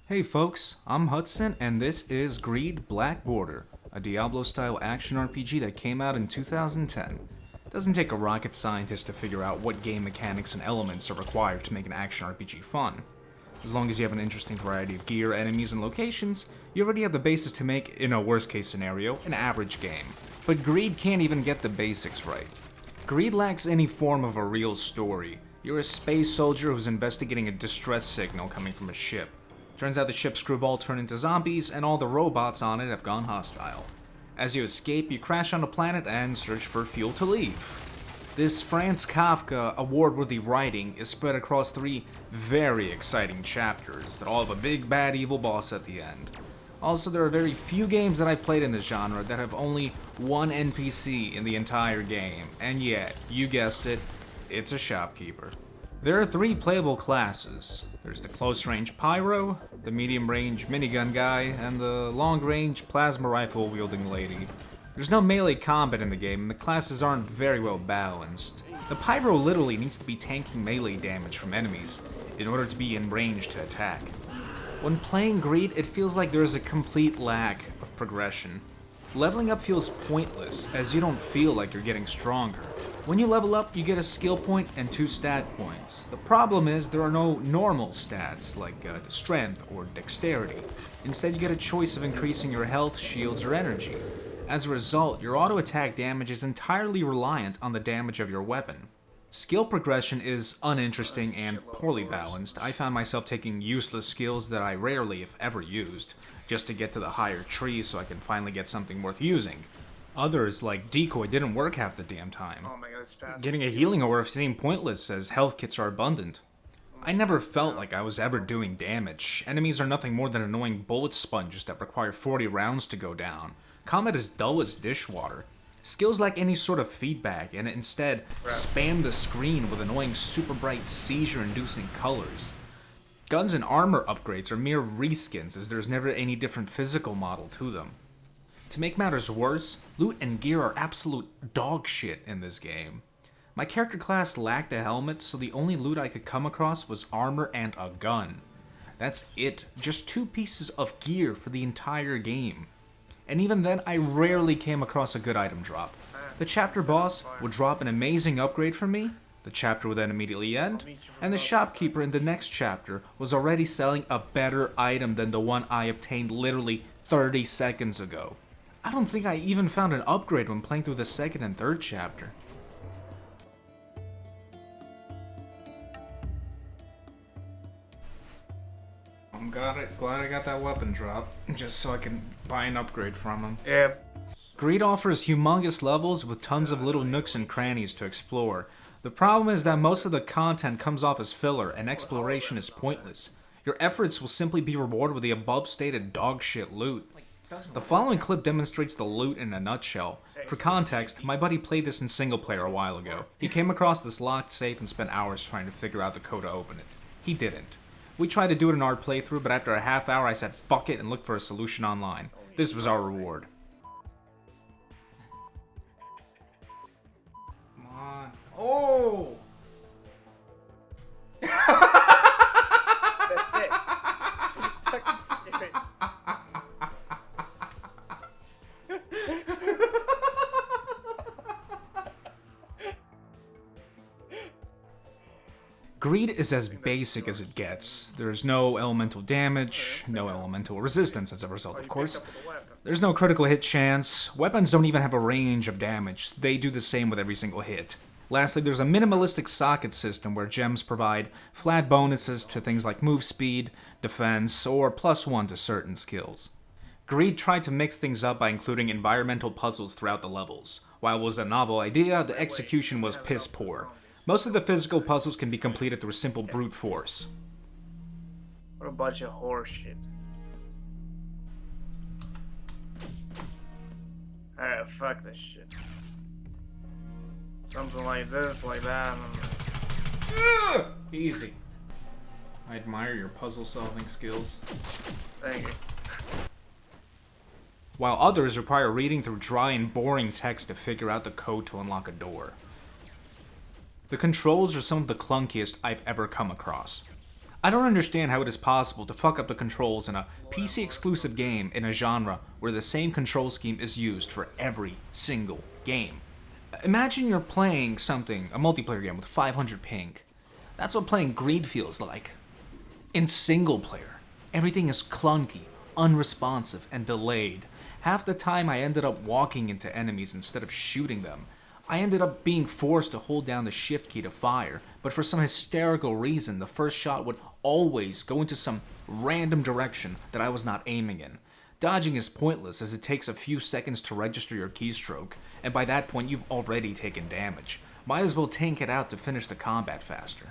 Hey folks, I'm Hudson, and this is Greed Black Border, a Diablo-style action RPG that came out in 2010. It doesn't take a rocket scientist to figure out what game mechanics and elements are required to make an action RPG fun. As long as you have an interesting variety of gear, enemies, and locations, you already have the basis to make, in a worst-case scenario, an average game. But Greed can't even get the basics right. Greed lacks any form of a real story. You're a space soldier who's investigating a distress signal coming from a ship. Turns out the ship's crew have all turned into zombies, and all the robots on it have gone hostile. As you escape, you crash on a planet and search for fuel to leave. This Franz Kafka award-worthy writing is spread across 3 very exciting chapters that all have a big bad evil boss at the end. Also, there are very few games that I've played in this genre that have only one NPC in the entire game, and yet, you guessed it, it's a shopkeeper. There are 3 playable classes. There's the close-range Pyro, the medium-range minigun guy, and the long-range plasma rifle-wielding lady. There's no melee combat in the game, and the classes aren't very well balanced. The Pyro literally needs to be tanking melee damage from enemies in order to be in range to attack. When playing Greed, it feels like there is a complete lack of progression. Leveling up feels pointless, as you don't feel like you're getting stronger. When you level up, you get a skill point and 2 stat points. The problem is there are no normal stats, like strength or dexterity. Instead, you get a choice of increasing your health, shields, or energy. As a result, your auto-attack damage is entirely reliant on the damage of your weapon. Skill progression is uninteresting and poorly balanced. I found myself taking useless skills that I rarely, if ever, used, just to get to the higher tree so I can finally get something worth using. Others, like Decoy, didn't work half the damn time. Oh my god, it's fast. Getting a healing orb seemed pointless as health kits are abundant. I never felt like I was ever doing damage. Enemies are nothing more than annoying bullet sponges that require 40 rounds to go down. Combat is dull as dishwater. Skills lack any sort of feedback, and instead spam the screen with annoying super bright seizure-inducing colors. Guns and armor upgrades are mere reskins, as there's never any different physical model to them. To make matters worse, loot and gear are absolute dog shit in this game. My character class lacked a helmet, so the only loot I could come across was armor and a gun. That's it, just 2 pieces of gear for the entire game. And even then, I rarely came across a good item drop. The chapter boss would drop an amazing upgrade for me, the chapter would then immediately end, and the shopkeeper in the next chapter was already selling a better item than the one I obtained literally 30 seconds ago. I don't think I even found an upgrade when playing through the 2nd and 3rd chapter. I'm glad I got that weapon drop, just so I can buy an upgrade from him. Yep. Greed offers humongous levels with tons of little nooks and crannies to explore. The problem is that most of the content comes off as filler, and exploration is pointless. Your efforts will simply be rewarded with the above-stated dogshit loot. The following clip demonstrates the loot in a nutshell. For context, my buddy played this in single player a while ago. He came across this locked safe and spent hours trying to figure out the code to open it. He didn't. We tried to do it in our playthrough, but after a half hour I said fuck it and looked for a solution online. This was our reward. Come on. Oh! That's it. Fucking serious. Greed is as basic as it gets. There's no elemental damage, no elemental resistance as a result, of course. There's no critical hit chance. Weapons don't even have a range of damage. They do the same with every single hit. Lastly, there's a minimalistic socket system where gems provide flat bonuses to things like move speed, defense, or +1 to certain skills. Greed tried to mix things up by including environmental puzzles throughout the levels. While it was a novel idea, the execution was piss poor. Most of the physical puzzles can be completed through simple brute force. What a bunch of horse shit. Alright, fuck this shit. Something like this, like that. Easy. I admire your puzzle-solving skills. Thank you. While others require reading through dry and boring text to figure out the code to unlock a door. The controls are some of the clunkiest I've ever come across. I don't understand how it is possible to fuck up the controls in a PC exclusive game in a genre where the same control scheme is used for every single game. Imagine you're playing something, a multiplayer game with 500 ping. That's what playing Greed feels like. In single player, everything is clunky, unresponsive, and delayed. Half the time I ended up walking into enemies instead of shooting them. I ended up being forced to hold down the shift key to fire, but for some hysterical reason, the first shot would always go into some random direction that I was not aiming in. Dodging is pointless as it takes a few seconds to register your keystroke, and by that point you've already taken damage. Might as well tank it out to finish the combat faster.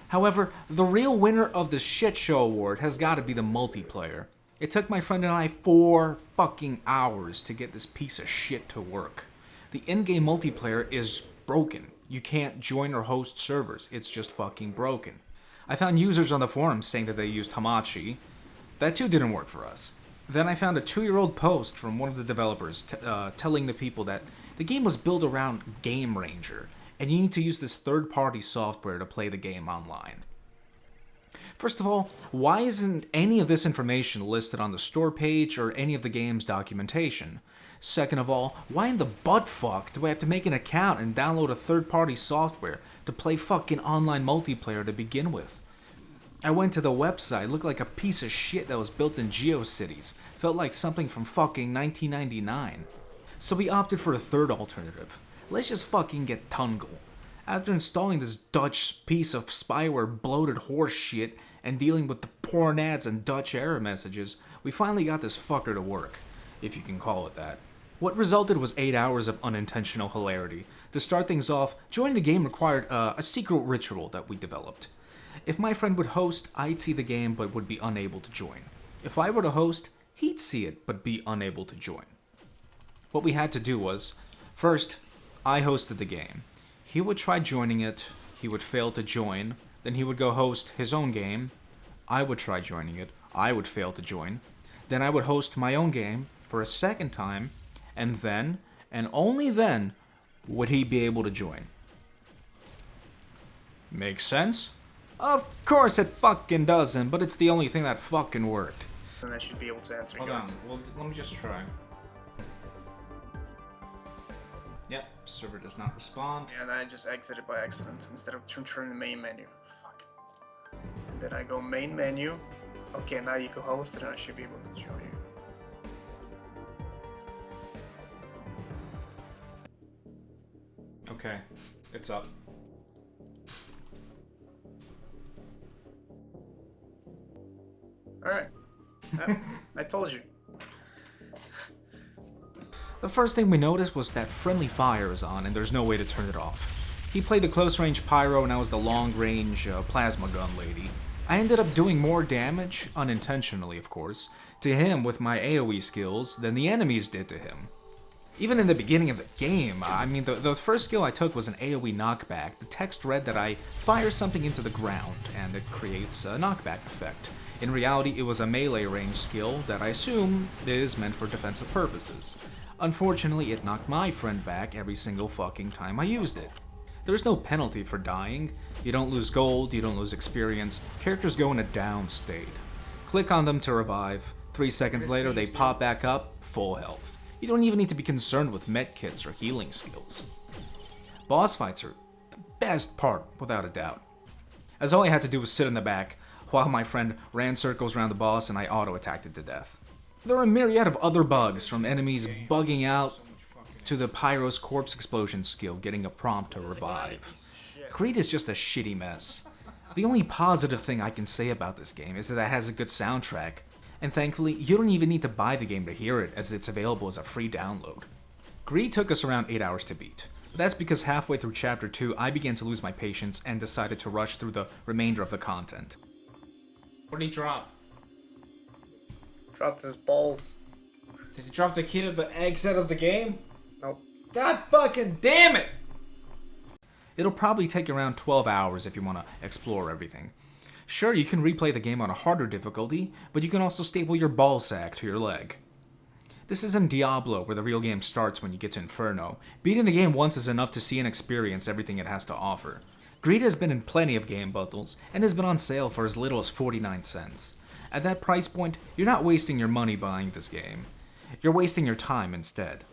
However, the real winner of the shit show award has got to be the multiplayer. It took my friend and I 4 fucking hours to get this piece of shit to work. The in-game multiplayer is broken. You can't join or host servers. It's just fucking broken. I found users on the forums saying that they used Hamachi. That too didn't work for us. Then I found a 2-year-old post from one of the developers telling the people that the game was built around Game Ranger, and you need to use this third-party software to play the game online. First of all, why isn't any of this information listed on the store page or any of the game's documentation? Second of all, why in the buttfuck do I have to make an account and download a third-party software to play fucking online multiplayer to begin with? I went to the website, it looked like a piece of shit that was built in GeoCities. Felt like something from fucking 1999. So we opted for a third alternative. Let's just fucking get Tungle. After installing this Dutch piece of spyware bloated horse shit and dealing with the porn ads and Dutch error messages, we finally got this fucker to work, if you can call it that. What resulted was 8 hours of unintentional hilarity. To start things off, joining the game required a secret ritual that we developed. If my friend would host, I'd see the game but would be unable to join. If I were to host, he'd see it but be unable to join. What we had to do was, first, I hosted the game. He would try joining it, he would fail to join, then he would go host his own game. I would try joining it, I would fail to join. Then I would host my own game for a second time, and then, and only then, would he be able to join. Make sense? Of course it fucking doesn't, but it's the only thing that fucking worked. And I should be able to answer Hold yours. on, well, let me just try. Yep, server does not respond. And I just exited by accident instead of turning the main menu. Fuck. And then I go main menu. Okay, now you can host it and I should be able to join you. Okay, it's up. Alright. I told you. The first thing we noticed was that friendly fire is on and there's no way to turn it off. He played the close range pyro and I was the long range plasma gun lady. I ended up doing more damage, unintentionally of course, to him with my AoE skills than the enemies did to him. Even in the beginning of the game, I mean the first skill I took was an AoE knockback. The text read that I fire something into the ground and it creates a knockback effect. In reality, it was a melee range skill that I assume is meant for defensive purposes. Unfortunately, it knocked my friend back every single fucking time I used it. There's no penalty for dying. You don't lose gold, you don't lose experience. Characters go in a down state. Click on them to revive. 3 seconds later, they pop back up, full health. You don't even need to be concerned with medkits or healing skills. Boss fights are the best part, without a doubt. As all I had to do was sit in the back, while my friend ran circles around the boss and I auto-attacked it to death. There are a myriad of other bugs, from enemies bugging out to the Pyro's corpse explosion skill getting a prompt to revive. Creed is just a shitty mess. The only positive thing I can say about this game is that it has a good soundtrack, and thankfully you don't even need to buy the game to hear it as it's available as a free download. Greed took us around 8 hours to beat, but that's because halfway through Chapter 2 I began to lose my patience and decided to rush through the remainder of the content. What did he drop? Dropped his balls. Did he drop the key to the exit of the game? Nope. God fucking damn it! It'll probably take around 12 hours if you want to explore everything. Sure, you can replay the game on a harder difficulty, but you can also staple your ballsack to your leg. This isn't Diablo, where the real game starts when you get to Inferno. Beating the game once is enough to see and experience everything it has to offer. Greed has been in plenty of game bundles, and has been on sale for as little as 49 cents. At that price point, you're not wasting your money buying this game. You're wasting your time instead.